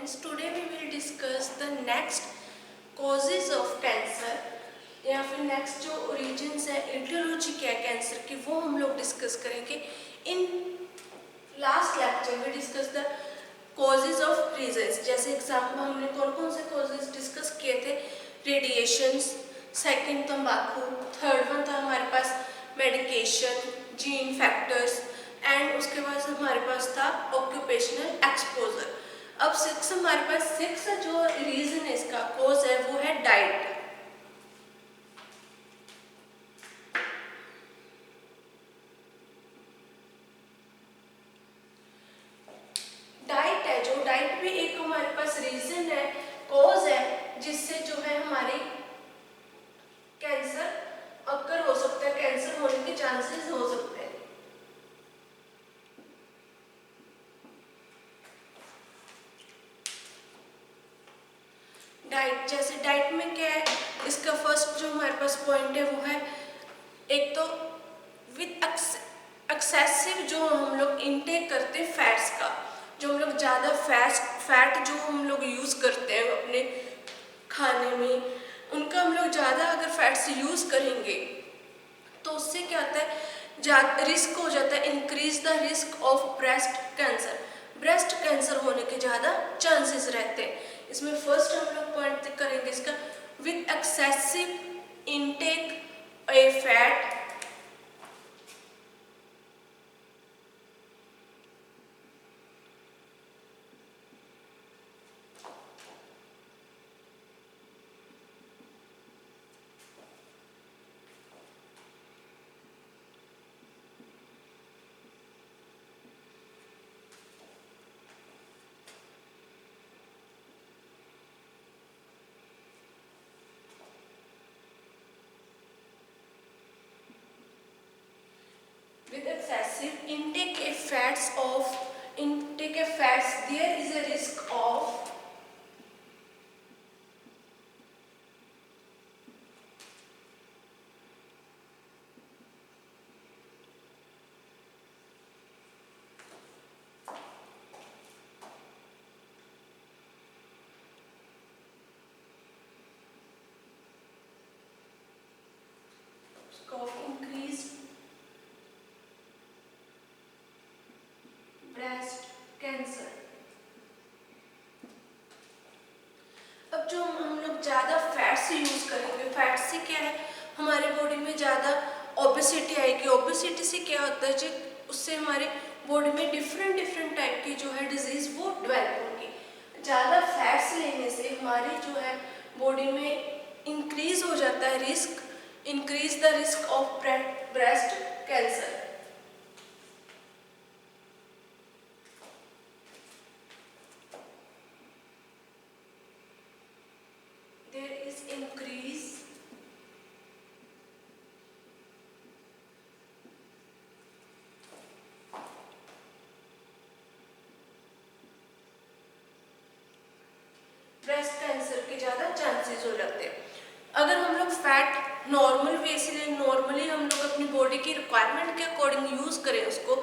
students, today we will discuss the next causes of cancer या फिर next जो origins है, एटियोलॉजी क्या है कैंसर की, वो हम लोग डिस्कस करेंगे। इन लास्ट लेक्चर में discuss the causes of reasons. जैसे एग्जाम्पल हमने कौन कौन से कॉजेज डिस्कस किए थे, रेडिएशंस, सेकंड तंबाकू, थर्ड वन था हमारे पास मेडिकेशन, जीन फैक्टर्स, एंड उसके बाद हमारे पास था ऑक्यूपेशनल एक्सपोजर। अब सिक्स हमारे पास सिक्स जो रीजन है इसका कॉज है वो है डाइट। डाइट है जो डाइट भी एक हमारे पास रीजन है, कॉज है, जिससे जो है हमारी कैंसर अक्कर हो सकता है, कैंसर होने के चांसेस हो सकते हैं। डाइट, जैसे डाइट में क्या है, इसका फर्स्ट जो हमारे पास पॉइंट है वो है एक तो विद एक्सेसिव जो हम लोग इनटेक करते हैं फैट्स का, जो हम लोग ज़्यादा फैट जो हम लोग यूज़ करते हैं अपने खाने में, उनका हम लोग ज़्यादा अगर फैट्स यूज़ करेंगे तो उससे क्या होता है, ज़्यादा रिस्क हो जाता है, increase the risk of breast cancer. Breast cancer होने के ज़्यादा चांसेस रहते हैं। इसमें फर्स्ट हम लोग पॉइंट करेंगे इसका, with excessive intake A fat with excessive intake of fats there is a risk of increased breast cancer. अब जो हम लोग ज़्यादा फैट से यूज़ करेंगे, फैट से क्या है, हमारे बॉडी में ज़्यादा ओबेसिटी आएगी। ओबेसिटी से क्या होता है, जो उससे हमारे बॉडी में डिफरेंट टाइप की जो है डिजीज़ वो डेवलप होगी। ज़्यादा फैट्स लेने से हमारी जो है बॉडी में इंक्रीज हो जाता है risk, increase the risk of breast cancer. Increase breast cancer के ज़्यादा चांसेस हो जाते हैं। अगर हम लोग फैट नॉर्मल वे से लें, नॉर्मली हम लोग अपनी बॉडी की रिक्वायरमेंट के अकॉर्डिंग यूज़ करें उसको,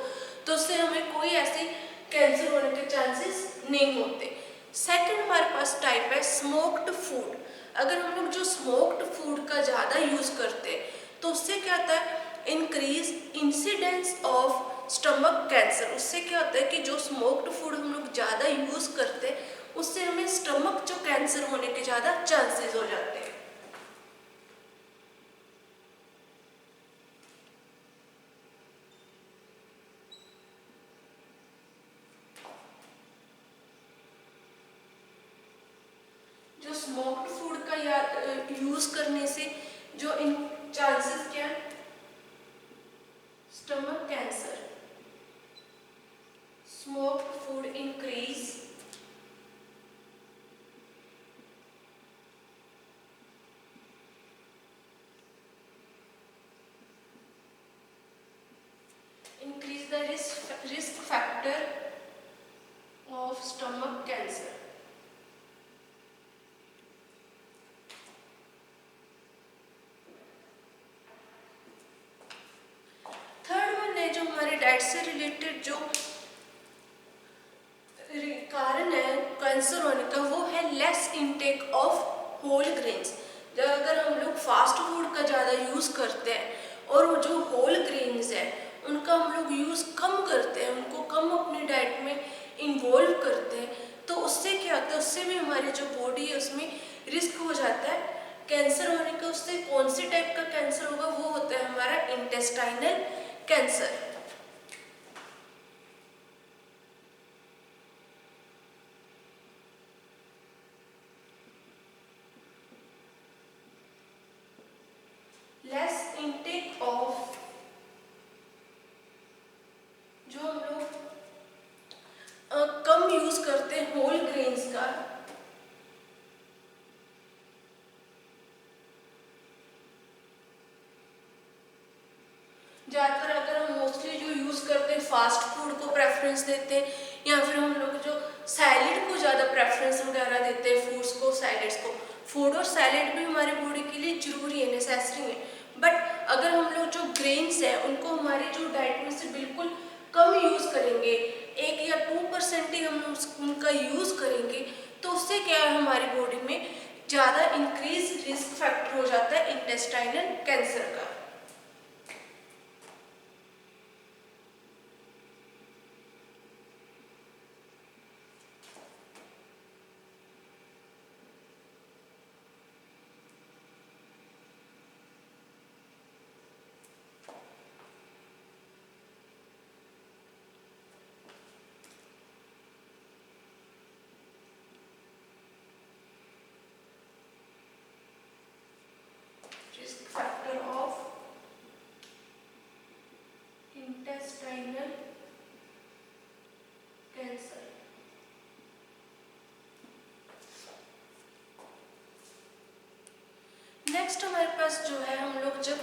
तो उससे हमें कोई ऐसी कैंसर होने के चांसेस नहीं होते। सेकंड हमारे पास टाइप है स्मोक्ड फूड। अगर हम लोग जो स्मोक्ड फूड का ज़्यादा यूज़ करते हैं तो उससे क्या होता है, increase incidence of stomach cancer. उससे क्या होता है कि जो स्मोक्ड फूड हम लोग ज़्यादा यूज़ करते हैं उससे हमें स्टमक जो कैंसर होने के ज़्यादा चांसेस हो जाते हैं। जो स्मोक्ड फूड का यूज करने से जो इन चांसेस क्या, stomach cancer, smoked food increase the risk factor of stomach cancer. Diet से रिलेटेड जो कारण है कैंसर होने का वो है less intake of whole grains. जब अगर हम लोग फास्ट फूड का ज़्यादा यूज़ करते हैं और वो जो होल ग्रेन्स है उनका हम लोग यूज़ कम करते हैं, उनको कम अपनी डाइट में इन्वॉल्व करते हैं, तो उससे क्या होता है, उससे भी हमारी जो बॉडी है उसमें रिस्क हो जाता है कैंसर होने का। उससे कौन से टाइप का कैंसर होगा, वो होता है हमारा intestinal cancer. Less intake of, जो हम लोग कम यूज करते हैं होल ग्रेन्स का, ज़्यादातर अगर हम मोस्टली जो यूज़ करते हैं फास्ट फूड को प्रेफरेंस देते हैं, या फिर हम लोग जो सैलेड को ज़्यादा प्रेफरेंस वगैरह देते हैं, फूड्स को, सैलेड्स को। फूड और सैलेड भी हमारी बॉडी के लिए जरूरी है, नेसेसरी है, बट अगर हम लोग जो ग्रेन्स है उनको हमारी जो डाइट में से बिल्कुल कम यूज़ करेंगे, 1 या 2% ही हम उनका यूज़ करेंगे, तो उससे क्या है, हमारी बॉडी में ज़्यादा इंक्रीज रिस्क फैक्टर हो जाता है इंटेस्टाइनल कैंसर का। Risk factor of intestinal cancer। Next हमारे पास जो है, हम लोग जब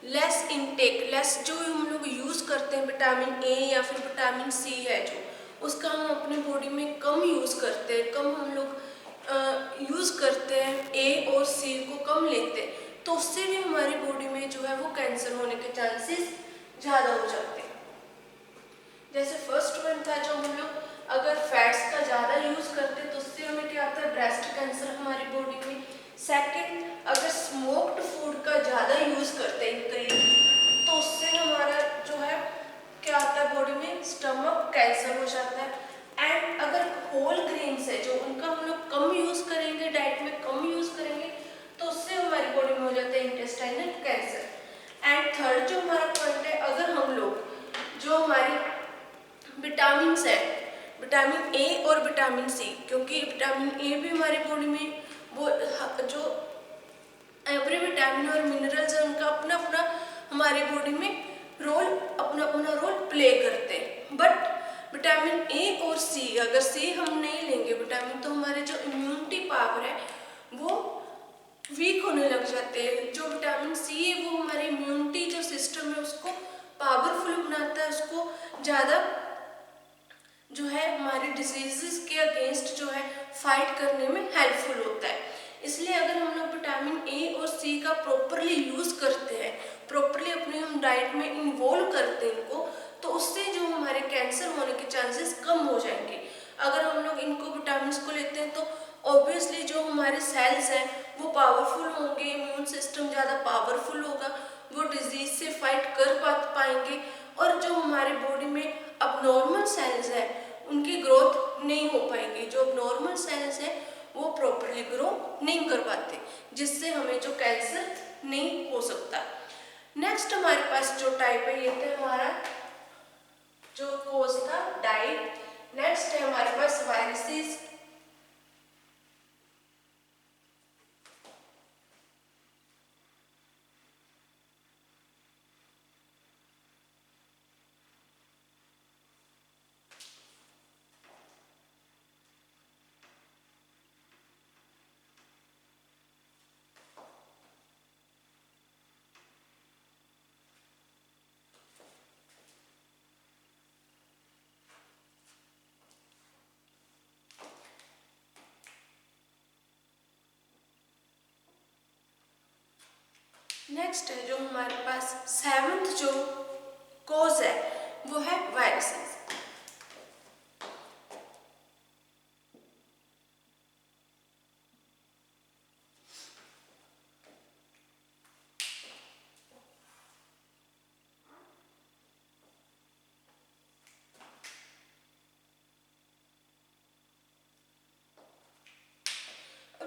लेस इनटेक, लेस जो हम लोग यूज़ करते हैं विटामिन ए या फिर विटामिन सी है जो, उसका हम अपनी बॉडी में कम यूज़ करते हैं, कम हम लोग यूज़ करते हैं, ए और सी को कम लेते हैं, तो उससे भी हमारी बॉडी में जो है वो कैंसर होने के चांसेस ज़्यादा हो जाते हैं। जैसे फर्स्ट वन था, जो हम लोग अगर फैट्स का ज़्यादा यूज़ करते हैं तो उससे हमें क्या आता है, ब्रेस्ट कैंसर हमारी बॉडी में। सेकंड, अगर स्मोक्ड फूड का ज़्यादा यूज़ करते हैं करीब, तो उससे हमारा जो है क्या आता है, बॉडी में स्टमक कैंसर हो जाता है। एंड अगर होल ग्रेन्स है जो, उनका हम लोग कम यूज़ करेंगे, डाइट में कम यूज़ करेंगे, तो उससे हमारी बॉडी में हो जाता है इंटेस्टाइनल कैंसर। एंड थर्ड जो हमारा पॉइंट है, अगर हम लोग जो हमारी विटामिन है, विटामिन ए और विटामिन सी, क्योंकि विटामिन ए भी हमारी बॉडी में वो जो एवरी विटामिन और मिनरल्स है उनका अपना अपना हमारी बॉडी में रोल, अपना अपना रोल प्ले करते हैं। बट विटामिन ए और सी, अगर सी हम नहीं लेंगे विटामिन, तो हमारे जो इम्यूनिटी पावर है वो वीक होने लग जाते हैं। जो विटामिन सी है वो हमारी इम्यूनिटी जो सिस्टम है उसको पावरफुल बनाता है, उसको ज़्यादा जो है हमारे डिजीजेस के अगेंस्ट जो है फाइट करने में हेल्पफुल होता है। इसलिए अगर हम लोग विटामिन ए और सी का प्रॉपरली यूज़ करते हैं, प्रॉपरली अपने हम डाइट में इन्वॉल्व करते हैं इनको, तो उससे जो हमारे कैंसर होने के चांसेस कम हो जाएंगे। अगर हम लोग इनको विटामिन को लेते हैं तो ऑब्वियसली जो हमारे सेल्स हैं वो पावरफुल होंगे, इम्यून सिस्टम ज़्यादा पावरफुल होगा, वो डिजीज से फाइट कर पाएंगे, और जो हमारे बॉडी में अब नॉर्मल सेल्स हैं उनकी ग्रोथ नहीं हो पाएंगी। जो अब नॉर्मल सेल्स हैं वो प्रॉपरली ग्रो नहीं कर पाते, जिससे हमें जो कैंसर नहीं हो सकता। नेक्स्ट हमारे पास जो टाइप है, ये था हमारा जो कोज था डाइट। नेक्स्ट है हमारे पास वायरसेस। नेक्स्ट है जो हमारे पास सेवंथ जो कोज है वो है वायरसेस।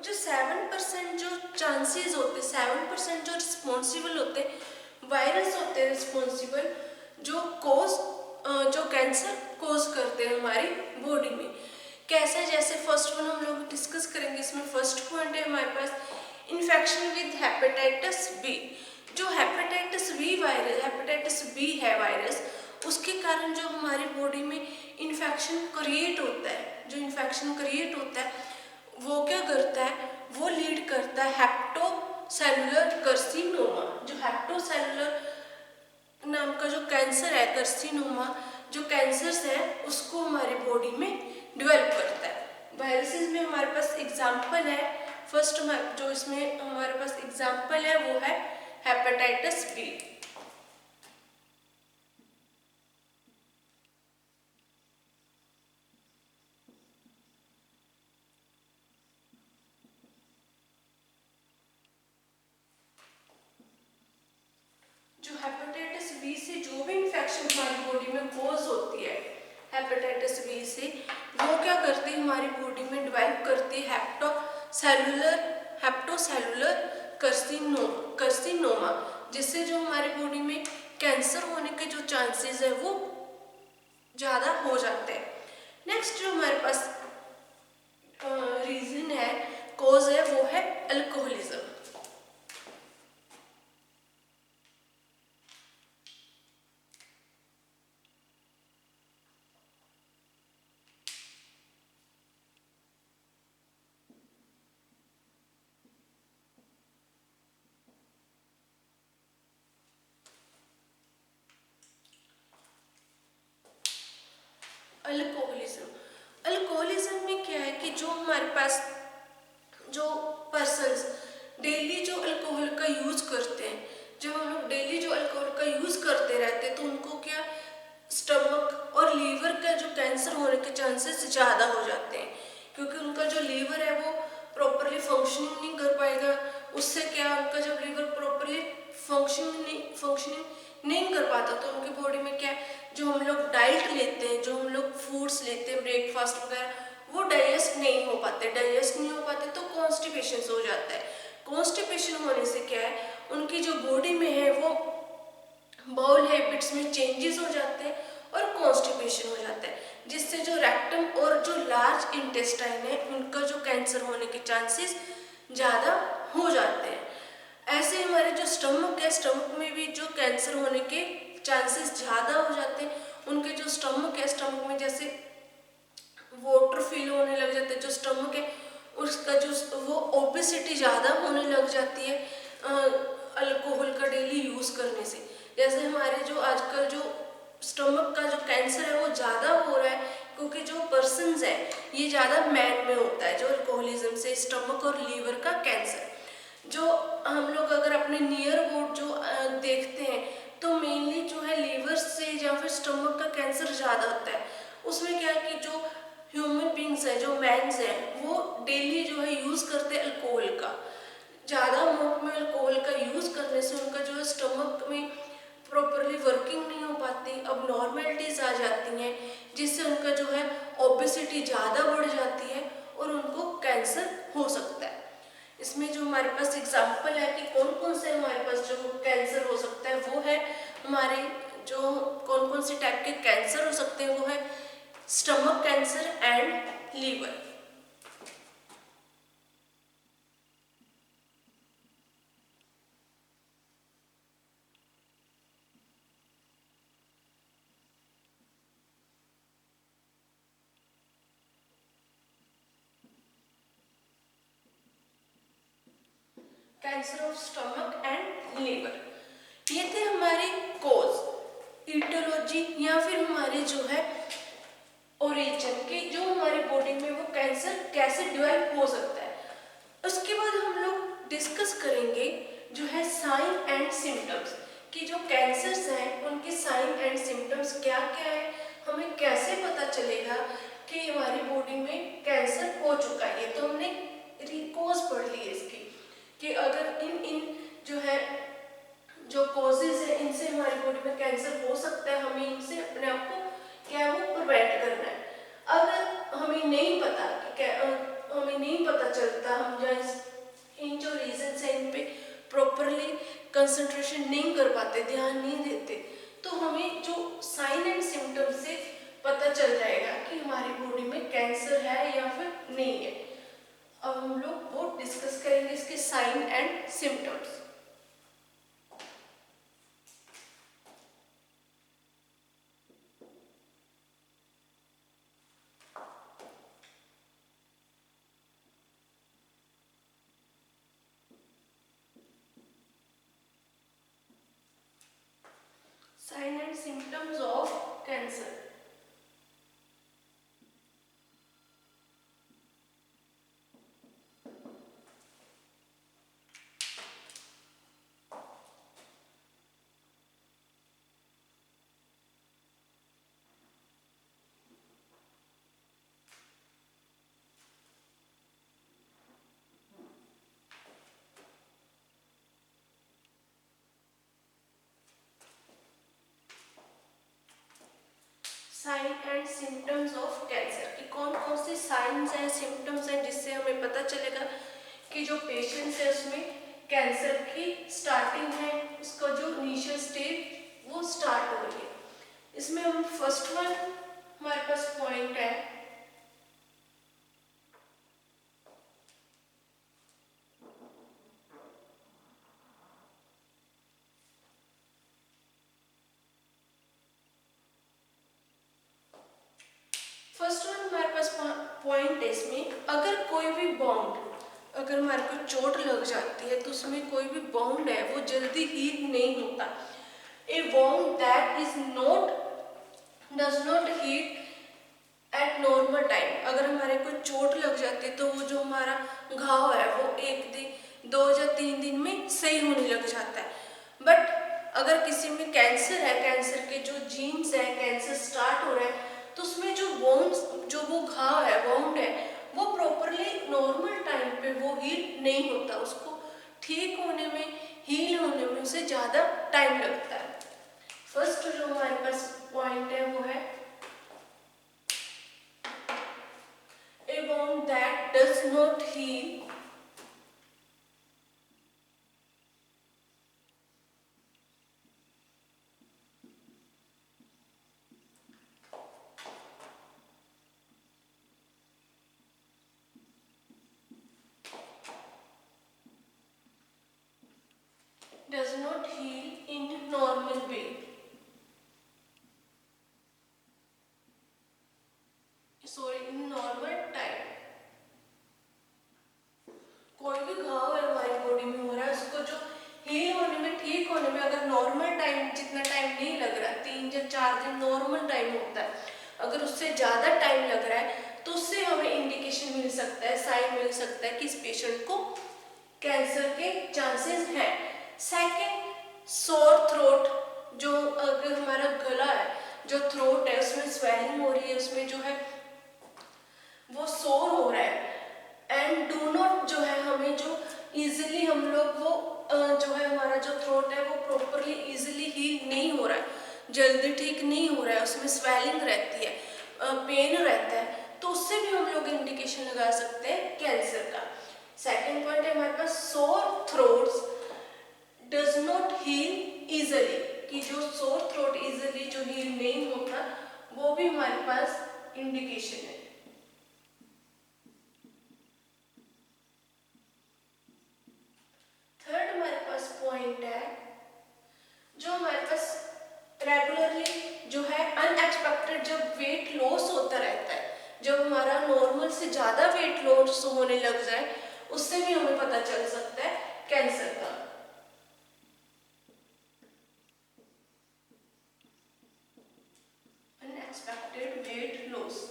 जो 7% जो चांसेस होते, 7% जो रिस्पॉन्सिबल होते, वायरस होते हैं रिस्पॉन्सिबल जो जो कैंसर कोज करते हैं हमारी बॉडी में। कैसे, जैसे फर्स्ट वन हम लोग डिस्कस करेंगे। इसमें फर्स्ट पॉइंट है हमारे पास इन्फेक्शन विद हेपेटाइटिस बी। जो हेपेटाइटिस बी है वायरस, उसके कारण जो हमारी बॉडी में इन्फेक्शन क्रिएट होता है, जो इन्फेक्शन क्रिएट होता है वो क्या करता है, वो लीड करता है हेप्टोसेलुलर कार्सिनोमा। जो हेप्टोसेलुलर नाम का जो कैंसर है, कार्सिनोमा जो कैंसर्स है, उसको हमारी बॉडी में डेवलप करता है। वायरसेस में हमारे पास एग्जाम्पल है, फर्स्ट जो इसमें हमारे पास एग्जाम्पल है वो है हेपेटाइटिस बी। जो हेपेटाइटिस बी से जो भी इंफेक्शन हमारी बॉडी में कोज होती है, हेपेटाइटिस बी से वो क्या करती है, हमारी बॉडी में डेवलप करती है हेप्टोसेलुलर कार्सिनोमा, जिससे जो हमारी बॉडी में कैंसर होने के जो चांसेस है वो ज़्यादा हो जाते हैं। नेक्स्ट जो हमारे पास रीजन है, कोज है, वो है अल्कोहलिज्म। अल्कोहलिज्म में क्या है कि जो हमारे पास जो पर्सन्स डेली जो अल्कोहल का यूज करते हैं, जब हम लोग डेली जो अल्कोहल का यूज करते रहते हैं तो उनको क्या स्टमक और लीवर का जो कैंसर होने के चांसेस ज़्यादा हो जाते हैं, क्योंकि उनका जो लीवर है वो प्रॉपरली फंक्शनिंग नहीं कर पाएगा। उससे क्या, उनका जब लीवर प्रॉपरली फंक्शनिंग नहीं कर पाता तो उनकी बॉडी में क्या, जो हम लोग डाइट लेते हैं, जो हम लोग फूड्स लेते हैं, ब्रेकफास्ट वगैरह, वो डाइजेस्ट नहीं हो पाते तो कॉन्स्टिपेशन हो जाता है। कॉन्स्टिपेशन होने से क्या है, उनकी जो बॉडी में है वो बाउल हैबिट्स में चेंजेस हो जाते हैं और कॉन्स्टिपेशन हो जाता है, जिससे जो रेक्टम और जो लार्ज इंटेस्टाइन है उनका जो कैंसर होने के चांसेस ज़्यादा हो जाते हैं। ऐसे हमारे जो स्टमक है, स्टमक में भी जो कैंसर होने के चांसेस ज़्यादा हो जाते हैं। उनके जो स्टमक है, स्टमक में जैसे वाटर फील होने लग जाता है, जो स्टमक है उसका जो वो ओबेसिटी ज़्यादा होने लग जाती है अल्कोहल का डेली यूज़ करने से। जैसे हमारे जो आजकल जो स्टमक का जो कैंसर है वो ज़्यादा हो रहा है, क्योंकि जो पर्सन्स है ये ज़्यादा मैन में होता है, जो अल्कोहलिज्म से स्टमक और लीवर का कैंसर। जो हम लोग अगर अपने नियर अबाउट जो देखते हैं तो मेनली जो है लीवर से या फिर स्टमक का कैंसर ज़्यादा होता है। उसमें क्या है कि जो ह्यूमन बींग्स है, जो मैन्स हैं, वो डेली जो है यूज़ करते हैं अल्कोहल का। ज़्यादा अमाउंट में अल्कोहल का यूज़ करने से उनका जो है स्टमक में प्रॉपरली वर्किंग नहीं हो पाती, अब नॉर्मेलिटीज आ जाती हैं, जिससे उनका जो है ओबेसिटी ज़्यादा बढ़ जाती है और उनको कैंसर हो सकता है। इसमें जो हमारे पास एग्जाम्पल है कि कौन कौन से हमारे पास जो कैंसर हो सकता है, वो है हमारे जो कौन कौन से टाइप के कैंसर हो सकते हैं, वो है stomach cancer and liver. Cancer of stomach and liver, ये थे हमारे कोज, ईटियोलॉजी या फिर हमारे जो है ओरिजिन की, जो हमारी बॉडी में वो कैंसर कैसे डेवलप हो सकता है। उसके बाद हम लोग डिस्कस करेंगे जो है साइन एंड सिम्टम्स, कि जो कैंसर्स हैं उनके साइन एंड सिम्टम्स क्या क्या है, हमें कैसे पता चलेगा कि हमारी बॉडी में कैंसर हो चुका है। तो हमने कोज पढ़ ली है इसकी, कि अगर इन जो है जो कॉजेज है इनसे हमारी बॉडी में कैंसर हो सकता है, हमें इनसे अपने आप को क्या वो प्रिवेंट करना है। अगर हमें नहीं पता कि हमें हमें नहीं पता चलता, हम जो इन जो रीजन है इन पे प्रॉपरली कंसंट्रेशन नहीं कर पाते, ध्यान नहीं देते, तो हमें जो साइन एंड सिम्टम से पता चल जाएगा कि हमारी बॉडी में कैंसर है या फिर नहीं है। अब हम लोग वो डिस्कस करेंगे इसके sign and symptoms. Sign and symptoms of cancer. Sign and symptoms of cancer की कौन कौन से साइंस एंड सिम्टम्स हैं जिससे हमें पता चलेगा कि जो पेशेंट है उसमें कैंसर की स्टार्टिंग है, उसका जो इनिशियल स्टेज वो स्टार्ट हो रही है। इसमें हम फर्स्ट वन हमारे पास पॉइंट है पॉइंट है इसमें, अगर कोई भी बाउंड, अगर हमारे को चोट लग जाती है तो उसमें कोई भी बाउंड है वो जल्दी हील नहीं होता। A wound that is not does not heal at normal time, अगर हमारे को चोट लग जाती है तो वो जो हमारा घाव है वो 1 दिन 2 या 3 दिन में सही होने लग जाता है। बट अगर किसी में कैंसर है, कैंसर के जो जीन्स है, कैंसर स्टार्ट हो रहा है, तो उसमें जो बोन्स, जो वो घाव है, बाउंड है, वो प्रॉपरली नॉर्मल टाइम पे वो हील नहीं होता, उसको ठीक होने में, हील होने में उसे ज़्यादा टाइम लगता है। फर्स्ट जो हमारे पास पॉइंट है वो है a wound that does not heal does not heal in normal way. Sorry, in normal time. कोई भी घाव है हमारी बॉडी में हो रहा है, उसको जो हील होने में, ठीक होने में अगर नॉर्मल टाइम जितना टाइम नहीं लग रहा, 3 या 4 दिन नॉर्मल टाइम होता है, अगर उससे ज़्यादा टाइम लग रहा है तो उससे हमें इंडिकेशन मिल सकता है, साइन मिल सकता है कि इस पेशेंट को कैंसर के चांसेस हैं। सेकेंड, सोर थ्रोट, जो अगर हमारा गला है, जो थ्रोट है उसमें स्वेलिंग हो रही है, उसमें जो है वो सोर हो रहा है, एंड डू नॉट जो है हमें जो इजीली हम लोग वो जो है हमारा जो थ्रोट है वो प्रॉपरली इजीली हील नहीं हो रहा है, जल्दी ठीक नहीं हो रहा है, उसमें स्वेलिंग रहती है, पेन रहता है, तो उससे भी हम लोग इंडिकेशन लगा सकते हैं कैंसर का। सेकेंड पॉइंट है हमारे पास sore throats does not heal easily, कि जो सोर थ्रोट इजिली जो हील नहीं होता वो भी हमारे पास इंडिकेशन है। थर्ड हमारे पास पॉइंट है जो हमारे पास रेगुलरली जो है अनएक्सपेक्टेड जब वेट लॉस होता रहता है, जब हमारा नॉर्मल से ज़्यादा वेट लॉस होने लग जाए, उससे भी हमें पता चल सकता है कैंसर का। Unexpected weight loss.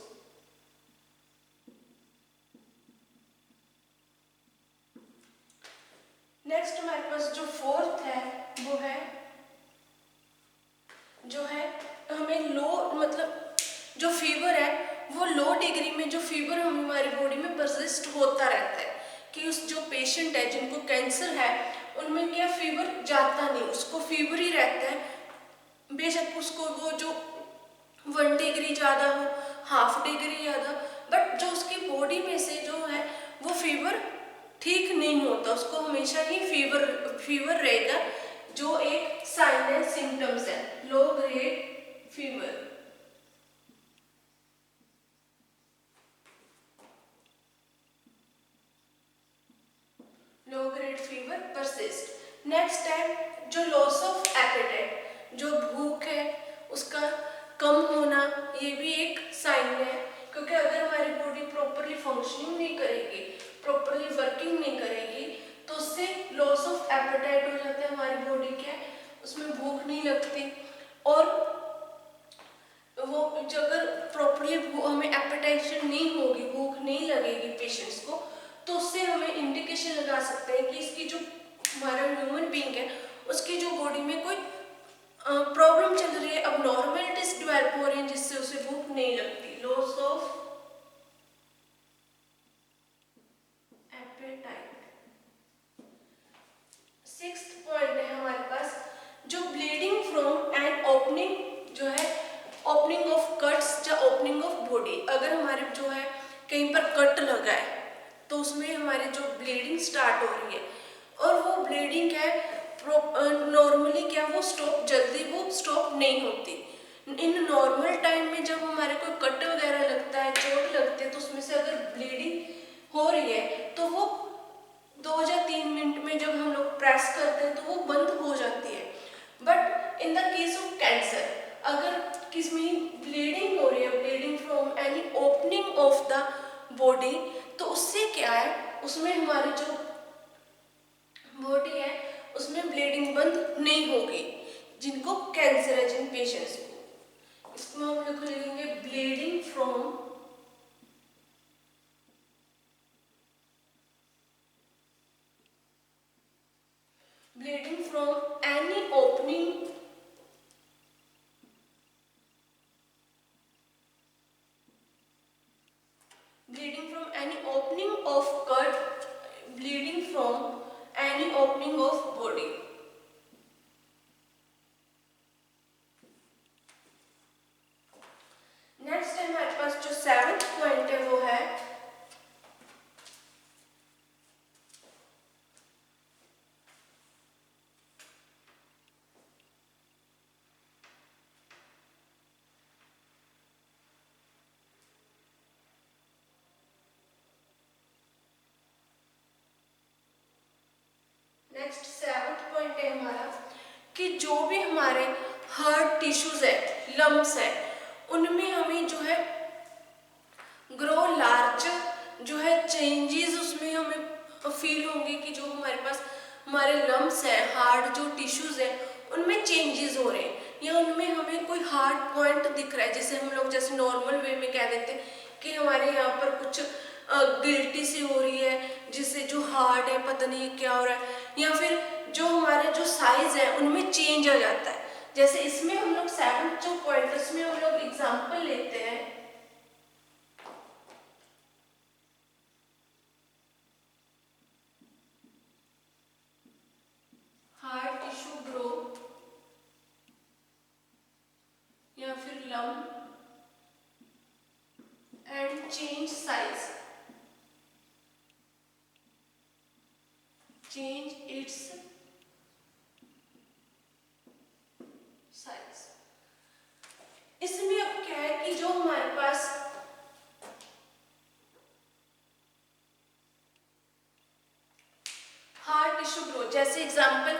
नेक्स्ट हमारे पास जो फोर्थ है वो है जो है हमें लो, मतलब जो फीवर है वो लो डिग्री में, जो फीवर हमारी बॉडी में परसिस्ट होता रहता है, कि उस जो पेशेंट है जिनको कैंसर है उनमें क्या फीवर जाता नहीं, उसको फीवर ही रहता है, बेशक उसको वो जो 1 डिग्री ज़्यादा हो, हाफ डिग्री ज़्यादा, बट जो उसकी बॉडी में से जो है फीवर ठीक नहीं होता, उसको हमेशा ही फीवर रहेगा, जो एक साइन है, सिम्टम्स है, low grade fever. Low grade fever persist. Next है जो लॉस ऑफ एपेटाइट, जो भूख है उसका कम होना, ये भी एक साइन है, क्योंकि अगर हमारी बॉडी प्रॉपरली फंक्शनिंग नहीं करेगी, प्रॉपरली वर्किंग नहीं करेगी, तो उससे लॉस ऑफ एपेटाइट हो जाता है, हमारी बॉडी क्या है उसमें भूख नहीं लगती। और वो जो अगर प्रॉपरली हमें एपेटाइशन नहीं होगी, भूख नहीं लगेगी पेशेंट्स को, तो उससे हमें इंडिकेशन लगा सकते हैं कि इसकी जो हमारा ह्यूमन बीइंग है उसकी जो बॉडी में कोई प्रॉब्लम चल रही है, अब नॉर्मलिटीज डेवलप हो रही है जिससे उसे भूख नहीं लगती। Loss of appetite. Sixth point है हमारे पास जो ब्लीडिंग फ्रॉम एंड ओपनिंग, जो है ओपनिंग ऑफ कट्स या ओपनिंग ऑफ बॉडी। अगर हमारे जो है कहीं पर कट लगा है तो उसमें हमारी जो ब्लीडिंग स्टार्ट हो रही है, और वो ब्लीडिंग है नॉर्मली क्या वो जल्दी स्टॉप नहीं होती। इन नॉर्मल टाइम में जब हमारे कोई कट वगैरह लगता है, चोट लगती है, तो उसमें से अगर ब्लीडिंग हो रही है तो वो 2 या 3 मिनट में जब हम लोग प्रेस करते हैं तो वो बंद हो जाती है। But in the case of cancer, अगर किसमें ब्लीडिंग हो रही है, bleeding from any opening of the body, तो उससे क्या है उसमें हमारी जो बॉडी है उसमें ब्लीडिंग बंद नहीं होगी। जिनको कैंसर है, जिन पेशेंट्स को, इसको हम लोग लिखेंगे bleeding from any opening of cut, bleeding from any opening of body। Next है हमारे पास जो 7th पॉइंट है वो है हमारा कि जो भी हमारे हार्ट टिश्यूज है, लम्स है, उनमें हमें जो है ग्रो लार्ज जो है चेंजेस उसमें हमें फील होंगे कि जो हमारे पास हमारे लम्स है, हार्ट जो टिश्यूज है उनमें चेंजेस हो रहे हैं, या उनमें हमें कोई हार्ड पॉइंट दिख रहा है, जैसे हम लोग जैसे नॉर्मल वे में कह देते हैं कि हमारे यहाँ पर कुछ गिल्टी सी हो रही है, जिससे जो हार्ड है पता नहीं क्या हो रहा है, या फिर जो हमारे जो साइज है उनमें चेंज आ जाता है। जैसे इसमें हम लोग 7 जो पॉइंटर्स में हम लोग एग्जांपल लेते हैं, हार्ट टिश्यू ग्रो या फिर lump and change size, change its size. इसमें अब क्या है कि जो हमारे पास हार्ट टिश्यू ग्रोथ, जैसे एग्जांपल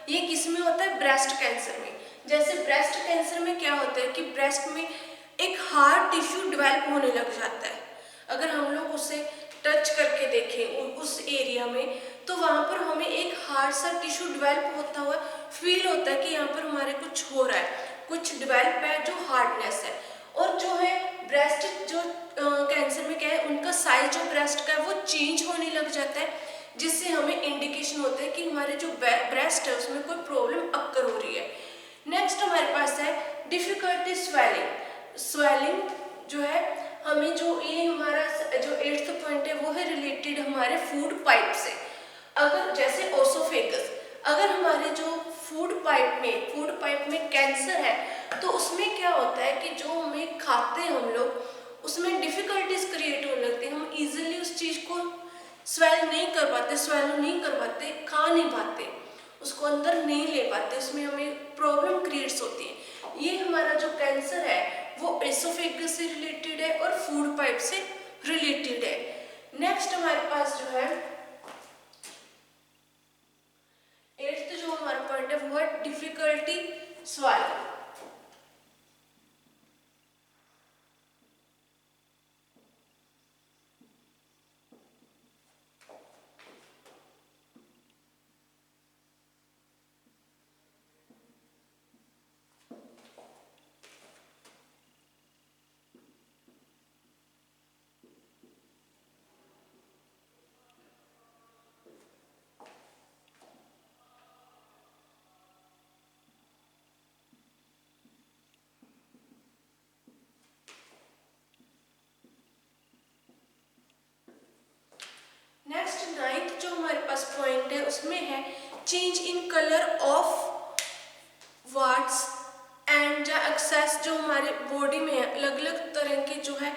ये किस में होता है, ब्रेस्ट कैंसर में। जैसे ब्रेस्ट कैंसर में क्या होता है कि ब्रेस्ट में एक हार्ट टिश्यू डेवलप होने लग जाता है। अगर हम लोग उसे टच करके देखें उस एरिया में, तो वहां पर हमें एक हार्ड सा टिश्यू डेवलप होता हुआ फील होता है कि यहाँ पर हमारे कुछ हो रहा है, कुछ डेवलप है जो हार्डनेस है। और जो है ब्रेस्ट जो कैंसर में क्या है, उनका साइज जो ब्रेस्ट का है वो चेंज होने लग जाता है, जिससे हमें इंडिकेशन होता है कि हमारे जो ब्रेस्ट है उसमें कोई प्रॉब्लम अक्कर हो रही है। नेक्स्ट हमारे पास है डिफिकल्टी स्वेलिंग। स्वेलिंग जो है हमें जो ये हमारा जो 8th पॉइंट है वो है रिलेटेड हमारे फूड पाइप से। अगर जैसे ओसोफेगस, अगर हमारे जो फूड पाइप में कैंसर है, तो उसमें क्या होता है कि जो हमें खाते हैं हम लोग, उसमें डिफिकल्टीज क्रिएट होने लगती है, हम इजीली उस चीज को स्वेल नहीं कर पाते, स्वेलो नहीं कर पाते, खा नहीं पाते, उसको अंदर नहीं ले पाते, उसमें हमें प्रॉब्लम क्रिएट्स होती है। ये हमारा जो कैंसर है वो एसोफेगस से रिलेटेड है और फूड पाइप से रिलेटेड है। नेक्स्ट हमारे पास जो है 8th जो हमारा पॉइंट है वो है डिफिकल्टी स्वालो। नेक्स्ट 9th जो हमारे पास पॉइंट है उसमें है change in colour of warts and जो एक्सेस जो हमारे बॉडी में है, अलग अलग तरह के जो है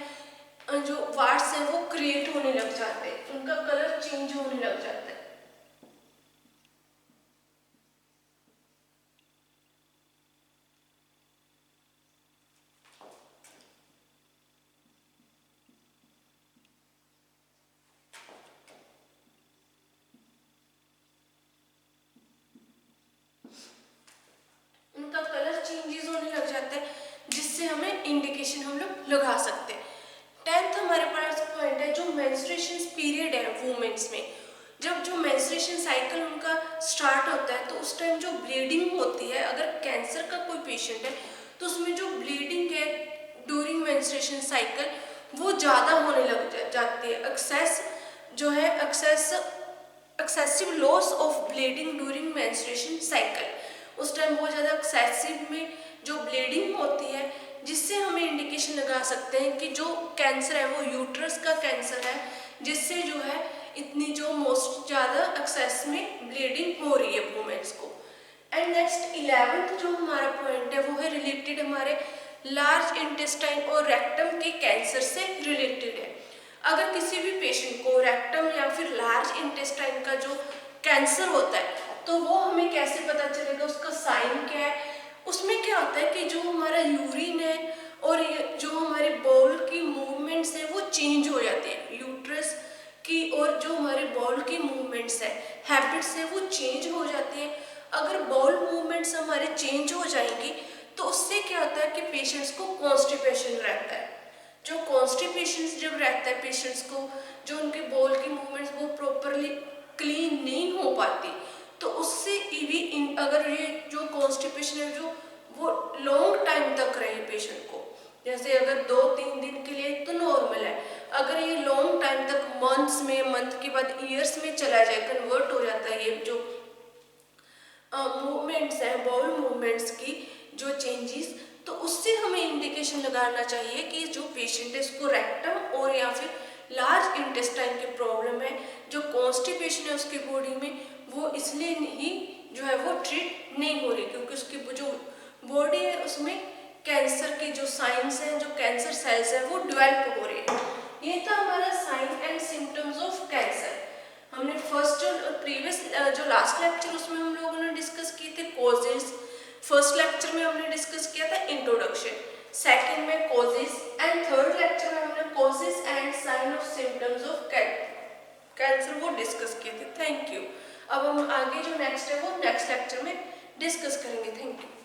जो वार्ड्स हैं वो क्रिएट होने लग जाते हैं, उनका कलर चेंज होने लग जाता है। उनका कलर चेंजेस होने लग जाता है, जिससे हमें इंडिकेशन हम लोग लगा सकते हैं। 10th हमारे पास पॉइंट है जो मेंस्ट्रुएशन पीरियड है वुमेन्स में, जब जो मेंस्ट्रुएशन साइकिल उनका स्टार्ट होता है तो उस टाइम जो ब्लीडिंग होती है, अगर कैंसर का कोई पेशेंट है तो उसमें जो ब्लीडिंग है ड्यूरिंग मेंस्ट्रुएशन साइकिल वो ज़्यादा होने लग जाती है। एक्सेस जो है excessive loss of bleeding during menstruation cycle, उस टाइम बहुत ज़्यादा एक्सेसिव में जो ब्लीडिंग होती है, जिससे हमें इंडिकेशन लगा सकते हैं कि जो कैंसर है वो यूट्रस का कैंसर है, जिससे जो है इतनी जो मोस्ट ज़्यादा एक्सेस में ब्लीडिंग हो रही है वुमेन्स को। एंड नेक्स्ट 11th जो हमारा पॉइंट है वो है रिलेटेड हमारे लार्ज इंटेस्टाइन और रेक्टम के कैंसर से रिलेटेड है। अगर किसी भी पेशेंट को रेक्टम या फिर लार्ज इंटेस्टाइन का जो कैंसर होता है तो वो हमें कैसे पता चलेगा, उसका साइन क्या है। उसमें क्या होता है कि जो हमारा यूरिन है और जो हमारे बाउल की मूवमेंट्स है वो चेंज हो जाती है, यूट्रस की और जो हमारे बाउल की मूवमेंट्स है, हैबिट्स है वो चेंज हो जाती है। अगर बाउल मूवमेंट्स हमारे चेंज हो जाएंगी तो उससे क्या होता है कि पेशेंट्स को कॉन्स्टिपेशन रहता है। जो कॉन्स्टिपेशन जब रहता है पेशेंट्स को, जो उनके बाउल की मूवमेंट्स वो प्रॉपरली क्लीन नहीं हो पाती, तो उससे भी अगर ये जो कॉन्स्टिपेशन है जो वो लॉन्ग टाइम तक रहे पेशेंट को, जैसे अगर 2-3 दिन के लिए तो नॉर्मल है, अगर ये लॉन्ग टाइम तक मंथ्स में, मंथ के बाद ईयर्स में चला जाए, कन्वर्ट हो जाता है ये जो मूवमेंट्स हैं बाउल मूवमेंट्स की जो चेंजेस, तो उससे हमें इंडिकेशन लगाना चाहिए कि जो पेशेंट है इसको रेक्टम और या फिर लार्ज इंटेस्टाइन की प्रॉब्लम है, जो कॉन्स्टिपेशन है उसकी बॉडी में वो इसलिए ही जो है वो ट्रीट नहीं हो रही, क्योंकि उसकी जो बॉडी है उसमें कैंसर के जो साइंस हैं, जो कैंसर सेल्स हैं वो डेवलप हो रहे हैं। ये था हमारा sign and symptoms of cancer. हमने फर्स्ट जो प्रीवियस जो लास्ट लेक्चर उसमें हम लोगों ने डिस्कस किए थे कॉजेज। फर्स्ट लेक्चर में हमने डिस्कस किया था इंट्रोडक्शन, सेकंड में कॉजेज एंड थर्ड लेक्चर में हमने causes and sign of symptoms of cancer वो डिस्कस किए थे। Thank you. अब हम आगे जो नेक्स्ट है वो नेक्स्ट लेक्चर में डिस्कस करेंगे। Thank you.